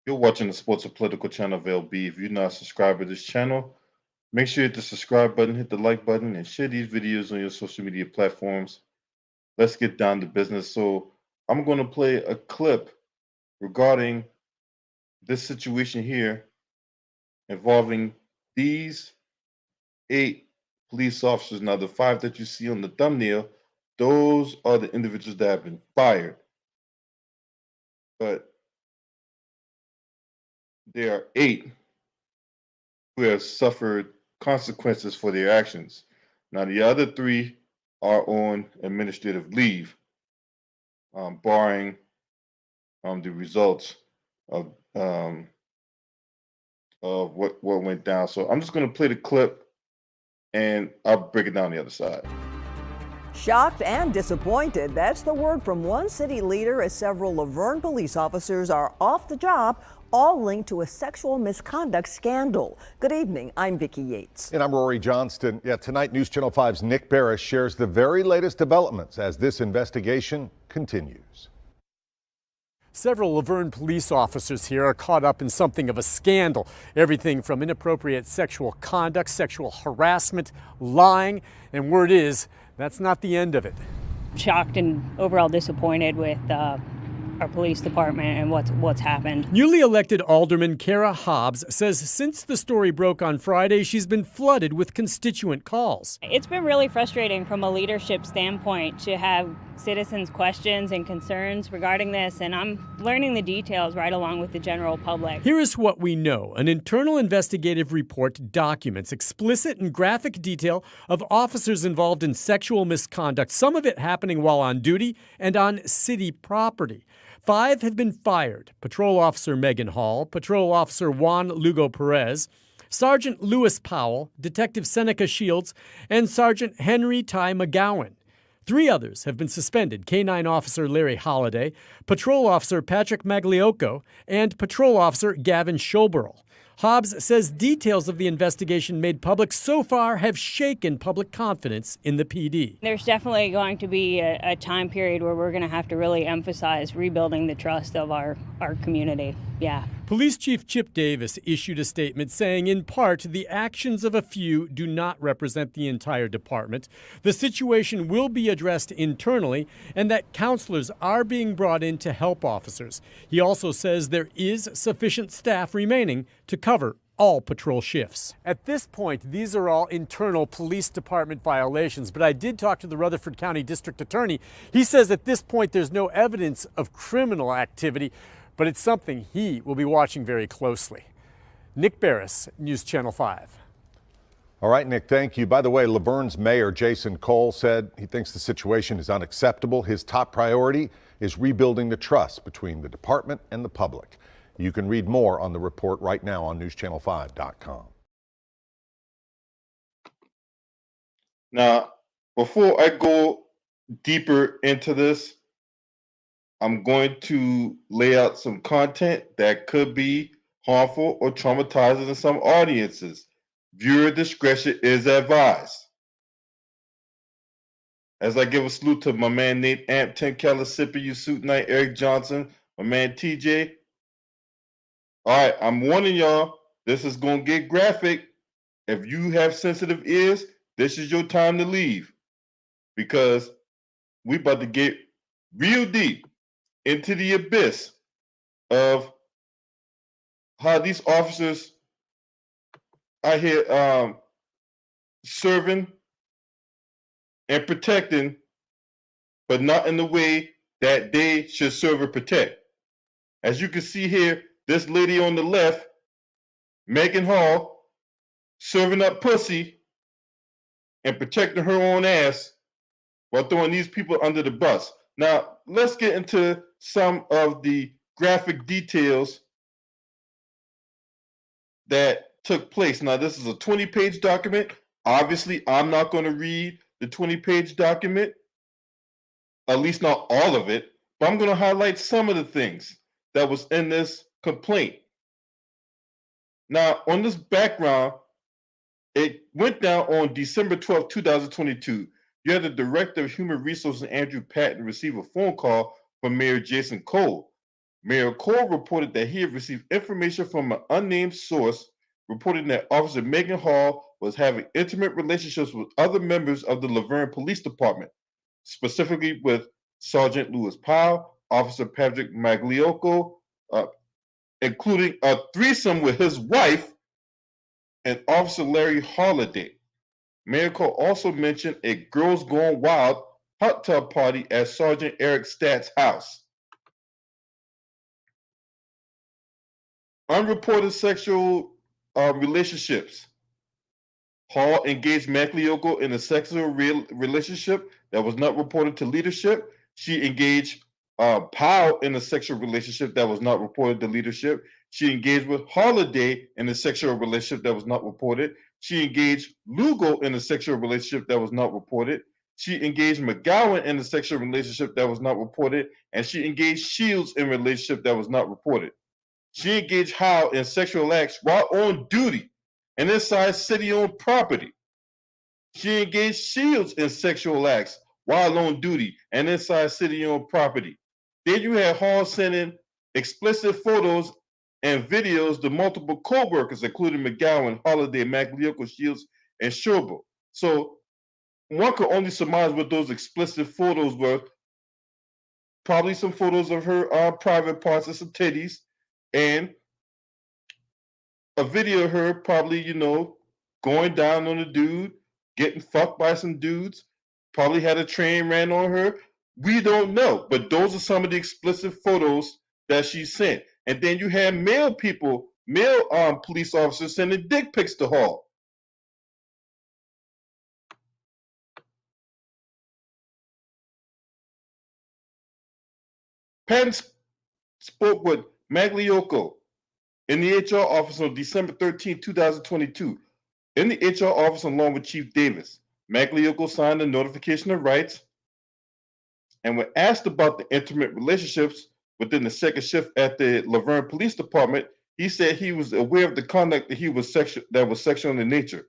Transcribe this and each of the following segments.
You're watching the Sports and Political channel of LB. If you're not a subscriber to this channel, make sure you hit the subscribe button, hit the like button, and share these videos on your social media platforms. Let's get down to business. So I'm going to play a clip regarding this situation here involving these 8 police officers. Now, the 5 that you see on the thumbnail, those are the individuals that have been fired. But there are 8 who have suffered consequences for their actions. Now, the other 3 are on administrative leave, barring the results of what went down. So I'm just going to play the clip, and I'll break it down the other side. Shocked and disappointed, that's the word from one city leader as several LaVerne police officers are off the job, all linked to a sexual misconduct scandal. Good evening, I'm Vicki Yates. And I'm Rory Johnston. Yeah, tonight News Channel 5's Nick Barris shares the very latest developments as this investigation continues. Several LaVerne police officers here are caught up in something of a scandal. Everything from inappropriate sexual conduct, sexual harassment, lying, and word is that's not the end of it. Shocked and overall disappointed with our police department and what's happened. Newly elected Alderman Kara Hobbs says since the story broke on Friday, she's been flooded with constituent calls. It's been really frustrating from a leadership standpoint to have citizens' questions and concerns regarding this, and I'm learning the details right along with the general public. Here is what we know. An internal investigative report documents explicit and graphic detail of officers involved in sexual misconduct, some of it happening while on duty and on city property. 5 have been fired: Patrol Officer Megan Hall, Patrol Officer Juan Lugo Perez, Sergeant Lewis Powell, Detective Seneca Shields, and Sergeant Henry Ty McGowan. 3 others have been suspended: K-9 Officer Larry Holliday, Patrol Officer Patrick Magliocco, and Patrol Officer Gavin Schoberl. Hobbs says details of the investigation made public so far have shaken public confidence in the PD. There's definitely going to be a time period where we're going to have to really emphasize rebuilding the trust of our community. Yeah. Police Chief Chip Davis issued a statement saying, in part, the actions of a few do not represent the entire department. The situation will be addressed internally, and that counselors are being brought in to help officers. He also says there is sufficient staff remaining to cover all patrol shifts. At this point, these are all internal police department violations, but I did talk to the Rutherford County District Attorney. He says at this point there's no evidence of criminal activity, but it's something he will be watching very closely. Nick Barris, News Channel 5. All right, Nick, thank you. By the way, LaVerne's mayor, Jason Cole, said he thinks the situation is unacceptable. His top priority is rebuilding the trust between the department and the public. You can read more on the report right now on newschannel5.com. Now, before I go deeper into this, I'm going to lay out some content that could be harmful or traumatizing to some audiences. Viewer discretion is advised. As I give a salute to my man Nate Amp, 10 Calisippi, You Suit Knight, Eric Johnson, my man TJ. All right, I'm warning y'all, this is going to get graphic. If you have sensitive ears, this is your time to leave, because we about to get real deep into the abyss of how these officers are here serving and protecting, but not in the way that they should serve or protect. As you can see here, this lady on the left, Megan Hall, serving up pussy and protecting her own ass while throwing these people under the bus. Now, let's get into some of the graphic details that took place. Now, this is a 20-page document. Obviously, I'm not going to read the 20-page document, at least not all of it, but I'm going to highlight some of the things that was in this complaint. Now, on this background, it went down on December 12, 2022. You had the Director of Human Resources, Andrew Patton, receive a phone call from Mayor Jason Cole. Mayor Cole reported that he had received information from an unnamed source reporting that Officer Megan Hall was having intimate relationships with other members of the LaVerne Police Department, specifically with Sergeant Louis Powell, Officer Patrick Magliocco, uh, including a threesome with his wife and Officer Larry Holliday. Mayor Cole also mentioned a Girls Gone Wild hot tub party at Sergeant Eric Statt's house. Unreported sexual relationships. Hall engaged Magliocco in a sexual relationship that was not reported to leadership. She engaged Powell in a sexual relationship that was not reported to leadership. She engaged with Holiday in a sexual relationship that was not reported. She engaged Lugo in a sexual relationship that was not reported. She engaged McGowan in a sexual relationship that was not reported. And she engaged Shields in a relationship that was not reported. She engaged Howe in sexual acts while on duty and inside city-owned property. She engaged Shields in sexual acts while on duty and inside city-owned property. Then you had Hall sending explicit photos and videos to multiple co-workers, including McGowan, Holiday, Magliocco, Shields, and Schobel. So one could only surmise what those explicit photos were. Probably some photos of her private parts and some titties, and a video of her probably, going down on a dude, getting fucked by some dudes, probably had a train ran on her. We don't know, but those are some of the explicit photos that she sent. And then you had male police officers sending dick pics to Hall. Patton spoke with Magliocco in the HR office on December 13, 2022. In the HR office, along with Chief Davis, Magliocco signed a notification of rights, and when asked about the intimate relationships within the second shift at the LaVerne Police Department, he said he was aware of the conduct that was sexual in nature.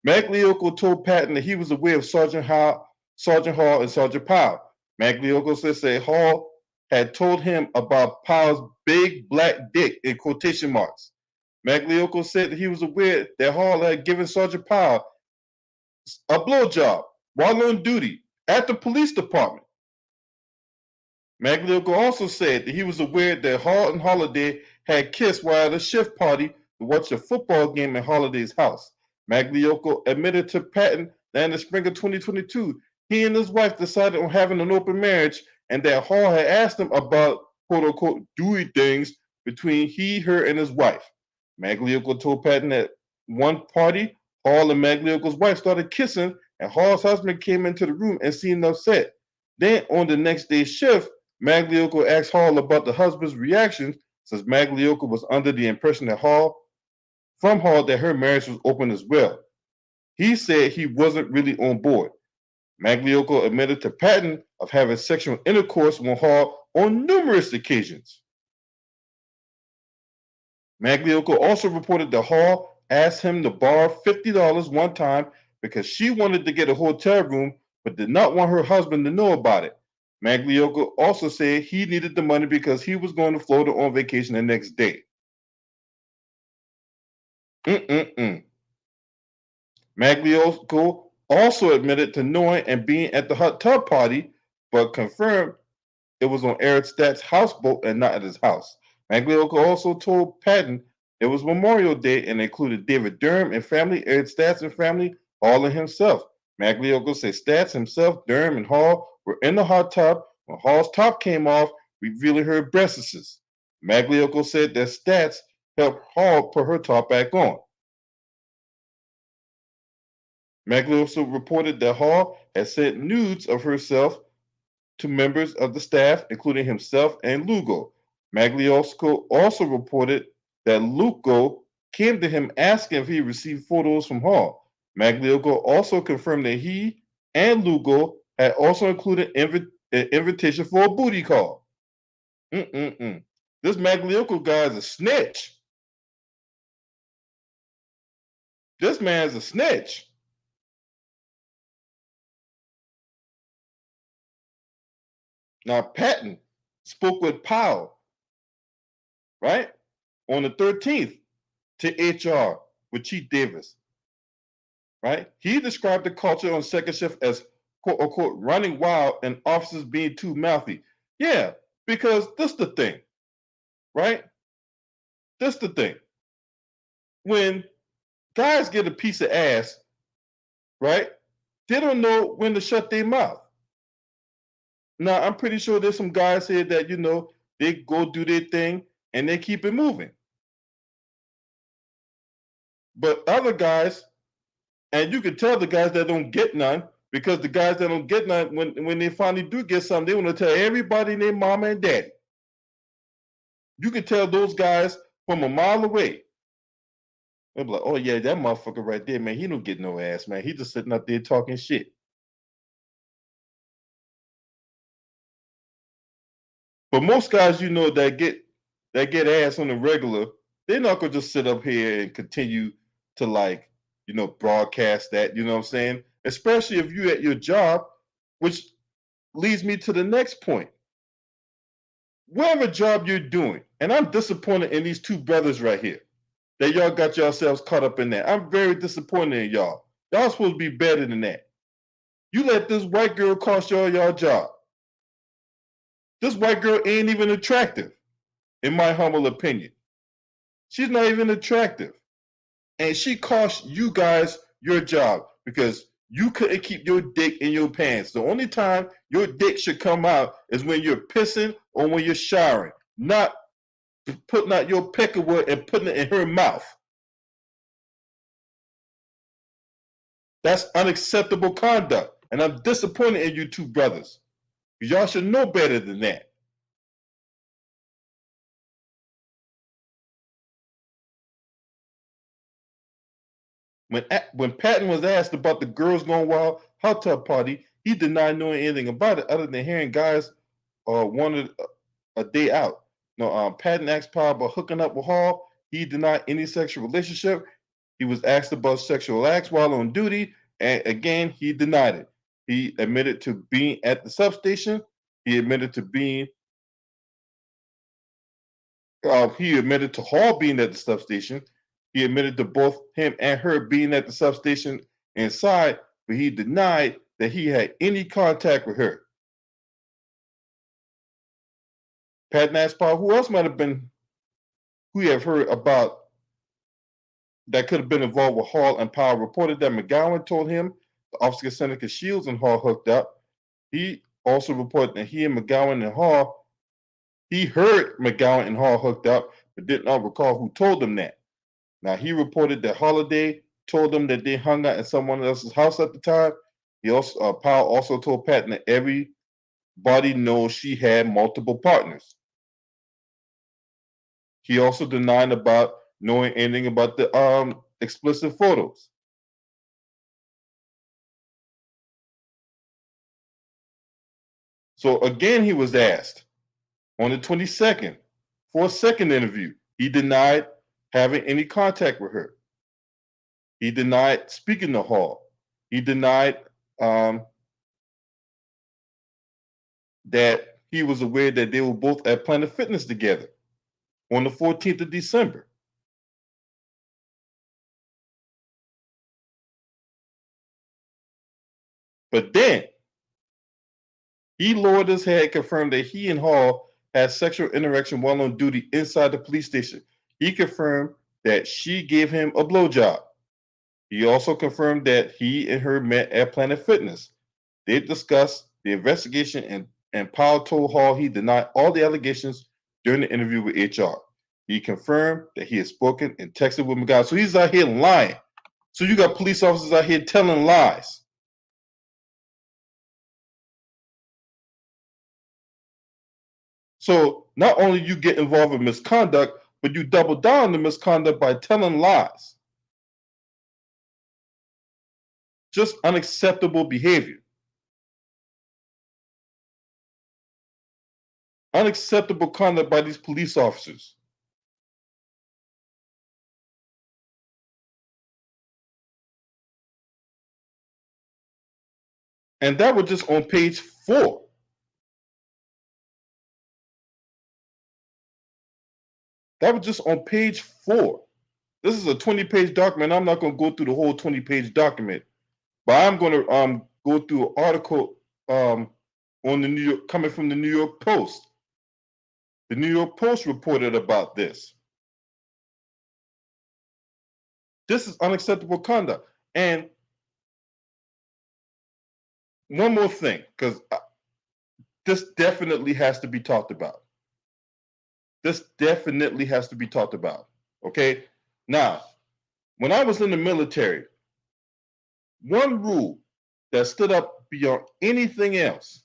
Magliocco told Patton that he was aware of Sergeant Hall, and Sergeant Powell. Magliocco said Hall had told him about Powell's big black dick in quotation marks. Magliocco said that he was aware that Hall had given Sergeant Powell a blowjob while on duty at the police department. Magliocco also said that he was aware that Hall and Holiday had kissed while at a shift party to watch a football game at Holiday's house. Magliocco admitted to Patton that in the spring of 2022, he and his wife decided on having an open marriage and that Hall had asked him about quote-unquote doing things between he, her, and his wife. Magliocco told Patton that one party, Hall and Magliocco's wife started kissing and Hall's husband came into the room and seemed upset. Then on the next day's shift, Magliocco asked Hall about the husband's reaction since Magliocco was under the impression that Hall that her marriage was open as well. He said he wasn't really on board. Magliocco admitted to Patton of having sexual intercourse with Hall on numerous occasions. Magliocco also reported that Hall asked him to borrow $50 one time because she wanted to get a hotel room but did not want her husband to know about it. Magliocco also said he needed the money because he was going to Florida on vacation the next day. Magliocco also admitted to knowing and being at the hot tub party, but confirmed it was on Eric Statt's houseboat and not at his house. Magliocco also told Patton it was Memorial Day and included David Durham and family, Eric Stats and family, Hall and himself. Magliocco said Stats himself, Durham, and Hall were in the hot tub when Hall's top came off, revealing her breastises. Magliocco said that Stats helped Hall put her top back on. Magliocco reported that Hall had sent nudes of herself to members of the staff, including himself and Lugo. Magliocco also reported that Lugo came to him asking if he received photos from Hall. Magliocco also confirmed that he and Lugo had also included an invitation for a booty call. This Magliocco guy is a snitch. This man's a snitch. Now, Patton spoke with Powell right? On the 13th to HR with Chief Davis, right? He described the culture on second shift as quote unquote running wild and officers being too mouthy. Yeah, because this the thing, right? This the thing. When guys get a piece of ass, right? They don't know when to shut their mouth. Now, I'm pretty sure there's some guys here that, they go do their thing and they keep it moving. But other guys, and you can tell the guys that don't get none, because the guys that don't get none, when they finally do get something, they want to tell everybody their mama and daddy. You can tell those guys from a mile away. They'll be like, oh yeah, that motherfucker right there, man, he don't get no ass, man. He just sitting up there talking shit. But most guys, that get ass on the regular, they're not gonna just sit up here and continue to broadcast that, you know what I'm saying? Especially if you at your job, which leads me to the next point. Whatever job you're doing, and I'm disappointed in these two brothers right here, that y'all got yourselves caught up in that. I'm very disappointed in y'all. Y'all supposed to be better than that. You let this white girl cost y'all job. This white girl ain't even attractive, in my humble opinion. She's not even attractive. And she cost you guys your job because you couldn't keep your dick in your pants. The only time your dick should come out is when you're pissing or when you're showering, not putting out your peckerwood and putting it in her mouth. That's unacceptable conduct. And I'm disappointed in you two brothers. Y'all should know better than that. When Patton was asked about the Girls Gone Wild hot tub party, he denied knowing anything about it other than hearing guys wanted a day out. No, Patton asked Powell about hooking up with Hall. He denied any sexual relationship. He was asked about sexual acts while on duty, and again, he denied it. He admitted to being at the substation. He admitted to Hall being at the substation. He admitted to both him and her being at the substation inside, but he denied that he had any contact with her. Patton asked Paul, who else might have been, who you have heard about that could have been involved with Hall, and Powell reported that McGowan told him the officer Seneca Shields and Hall hooked up. He also reported that he and McGowan and Hall, he heard McGowan and Hall hooked up, but did not recall who told him that. Now, he reported that Holiday told them that they hung out at someone else's house at the time. Powell also told Patton that everybody knows she had multiple partners. He also denied about knowing anything about the explicit photos. So again, he was asked on the 22nd for a second interview. He denied having any contact with her. He denied speaking to Hall. He denied that he was aware that they were both at Planet Fitness together on the 14th of December. But then he lowered his head, confirmed that he and Hall had sexual interaction while on duty inside the police station. He confirmed that she gave him a blowjob. He also confirmed that he and her met at Planet Fitness. They discussed the investigation, and Powell told Hall he denied all the allegations during the interview with HR. He confirmed that he had spoken and texted with McGowan. So he's out here lying. So you got police officers out here telling lies. So not only you get involved in misconduct, but you double down on the misconduct by telling lies. Just unacceptable behavior. Unacceptable conduct by these police officers. And that was just on page 4. That was just on page 4. This is a 20-page document. I'm not going to go through the whole 20-page document, but I'm going to go through an article on the New York, coming from the New York Post. The New York Post reported about this. This is unacceptable conduct. And one more thing, because this definitely has to be talked about. This definitely has to be talked about. Okay? Now, when I was in the military, one rule that stood up beyond anything else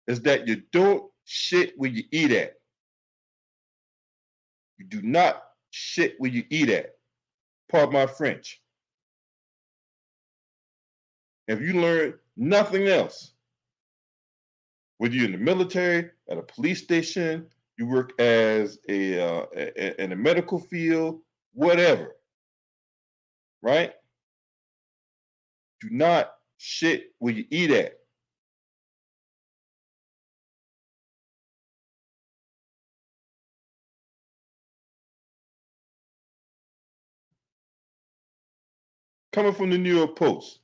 is that you don't shit where you eat at. You do not shit where you eat at. Pardon my French. If you learn nothing else, whether you're in the military, at a police station, you work as in a medical field, whatever, right? Do not shit where you eat at. Coming from the New York Post.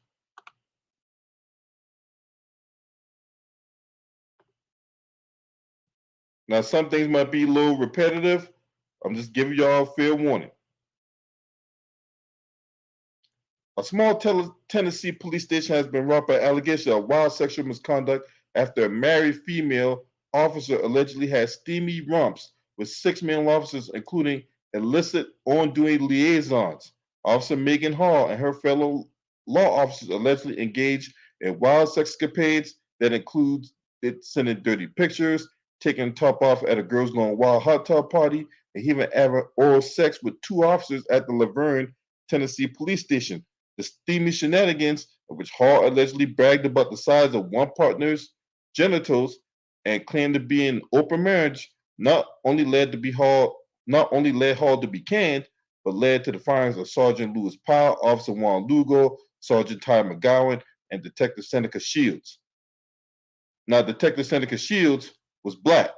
Now, some things might be a little repetitive. I'm just giving y'all a fair warning. A small Tennessee police station has been robbed by allegations of wild sexual misconduct after a married female officer allegedly had steamy romps with 6 male officers, including illicit on-duty liaisons. Officer Megan Hall and her fellow law officers allegedly engaged in wild sexcapades that include sending dirty pictures, taking top off at a Girls Gone Wild hot tub party, and even having oral sex with 2 officers at the LaVerne, Tennessee police station. The steamy shenanigans, of which Hall allegedly bragged about the size of one partner's genitals and claimed to be in open marriage, not only led Hall to be canned, but led to the firings of Sergeant Lewis Powell, Officer Juan Lugo, Sergeant Ty McGowan, and Detective Seneca Shields. Now, Detective Seneca Shields was black.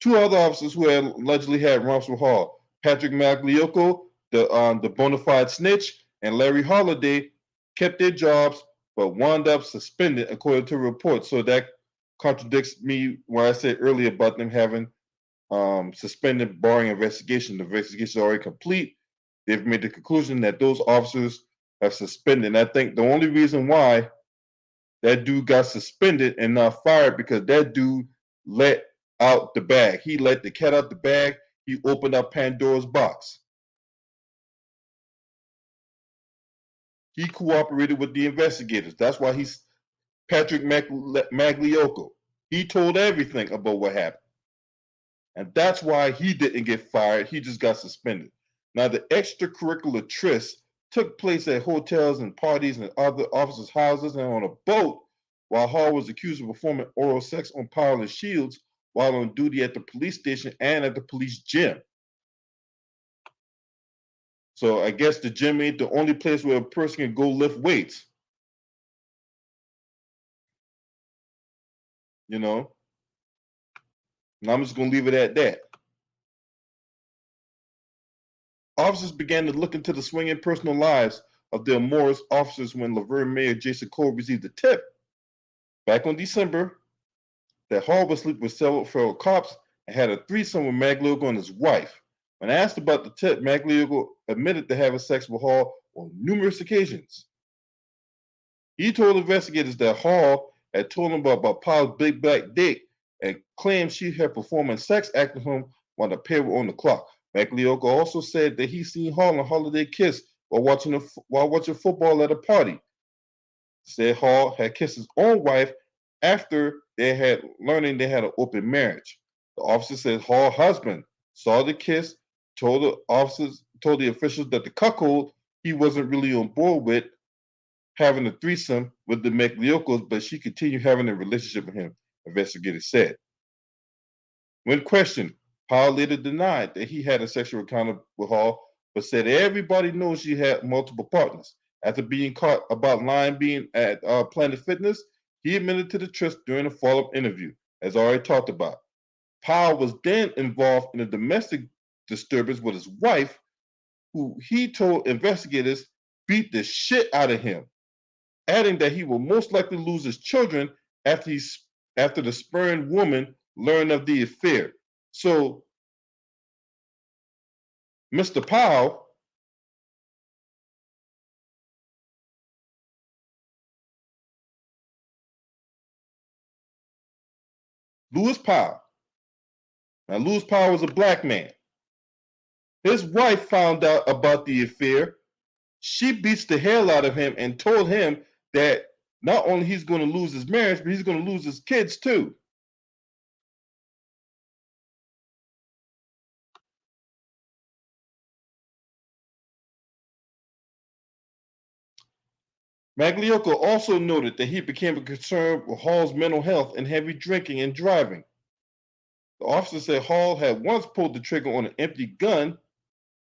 2 other officers who had allegedly had romps with Hall, Patrick Magliocco, the bona fide snitch, and Larry Holiday, kept their jobs but wound up suspended according to reports. So that contradicts me what I said earlier about them having suspended barring investigation. The investigation is already complete. They've made the conclusion that those officers have suspended. And I think the only reason why that dude got suspended and not fired because that dude let out the bag. He let the cat out the bag. He opened up Pandora's box. He cooperated with the investigators. That's why he's Patrick Magliocco. He told everything about what happened. And that's why he didn't get fired. He just got suspended. Now, the extracurricular tryst took place at hotels and parties and other officers' houses and on a boat while Hall was accused of performing oral sex on Powell and Shields while on duty at the police station and at the police gym. So I guess the gym ain't the only place where a person can go lift weights. You know? And I'm just going to leave it at that. Officers began to look into the swinging personal lives of their Morris officers when LaVerne Mayor Jason Cole received a tip back on December that Hall was sleeping with several fellow cops and had a threesome with Magliocco and his wife. When asked about the tip, Magliocco admitted to having sex with Hall on numerous occasions. He told investigators that Hall had told him about Powell's big black dick and claimed she had performed a sex act with him while the pair were on the clock. Magliocco also said that he seen Hall and Holiday kiss while watching football at a party. Said Hall had kissed his own wife after learning they had an open marriage. The officer said Hall's husband saw the kiss, told the officials that the cuckold he wasn't really on board with having a threesome with the Maglioccos, but she continued having a relationship with him, investigators said. When questioned, Powell later denied that he had a sexual encounter with Hall, but said everybody knows she had multiple partners. After being caught about lying being at Planet Fitness, he admitted to the tryst during a follow-up interview, as already talked about. Powell was then involved in a domestic disturbance with his wife, who he told investigators beat the shit out of him, adding that he will most likely lose his children after the spurned woman learned of the affair. So, Mr. Powell Lewis Powell. Now, Lewis Powell was a black man. His wife found out about the affair. She beats the hell out of him and told him that not only he's going to lose his marriage, but he's going to lose his kids too. Magliocco also noted that he became a concern with Hall's mental health and heavy drinking and driving. The officer said Hall had once pulled the trigger on an empty gun,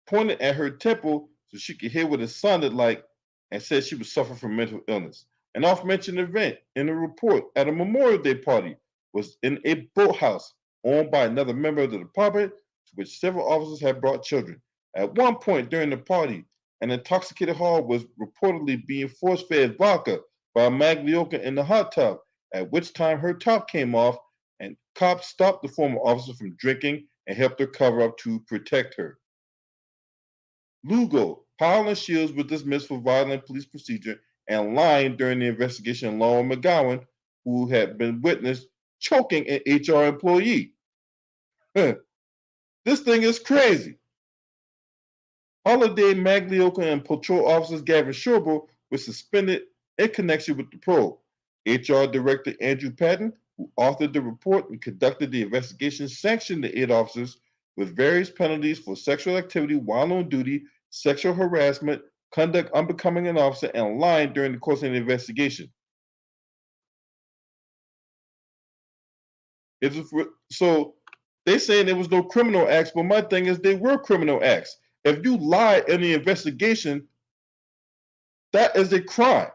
pointed at her temple so she could hear what it sounded like, and said she was suffering from mental illness. An off-mentioned event in a report at a Memorial Day party was in a boathouse owned by another member of the department, to which several officers had brought children. At one point during the party, an intoxicated Hall was reportedly being force-fed vodka by Magliocco in the hot tub, at which time her top came off, and cops stopped the former officer from drinking and helped her cover up to protect her. Lugo, Powell, and Shields were dismissed for violent police procedure and lying during the investigation, along with McGowan, who had been witnessed choking an HR employee. This thing is crazy. Holiday, Magliocco, and patrol officers Gavin Sherbo were suspended in connection with the probe. HR Director Andrew Patton, who authored the report and conducted the investigation, sanctioned the 8 officers with various penalties for sexual activity while on duty, sexual harassment, conduct unbecoming an officer, and lying during the course of the investigation. So they saying there was no criminal acts, but my thing is they were criminal acts. If you lie in the investigation, that is a crime.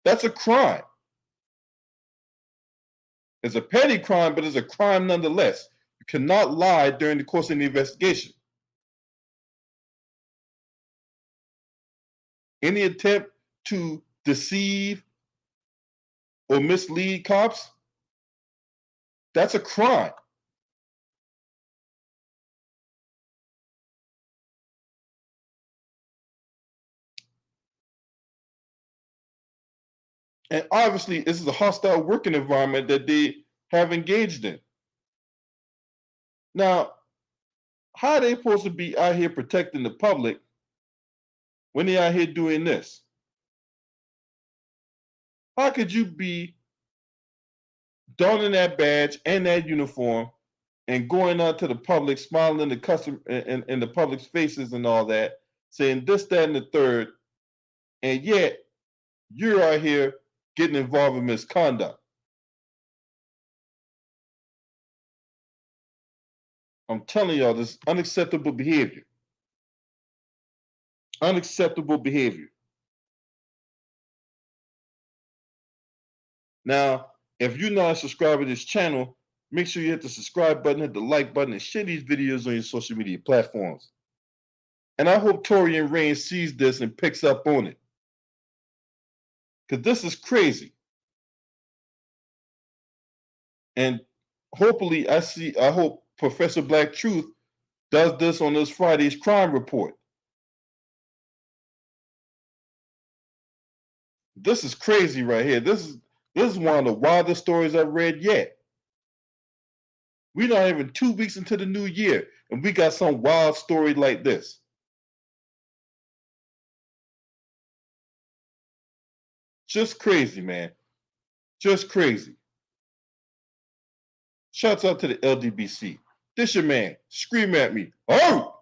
That's a crime. It's a petty crime, but it's a crime nonetheless. You cannot lie during the course of the investigation. Any attempt to deceive or mislead cops, that's a crime. And obviously, this is a hostile working environment that they have engaged in. Now, how are they supposed to be out here protecting the public when they're out here doing this? How could you be donning that badge and that uniform and going out to the public, smiling in the in the public's faces and all that, saying this, that, and the third, and yet you're out here getting involved in misconduct? I'm telling y'all, this is unacceptable behavior. Unacceptable behavior. Now, if you're not a subscriber to this channel, make sure you hit the subscribe button, hit the like button, and share these videos on your social media platforms. And I hope Torian Rain sees this and picks up on it, because this is crazy. And hopefully, I hope Professor Black Truth does this on this Friday's crime report. This is crazy right here. This is one of the wildest stories I've read yet. We're not even 2 weeks into the new year, and we got some wild story like this. Just crazy, man. Just crazy. Shouts out to the LDBC. This your man. Scream at me. Oh!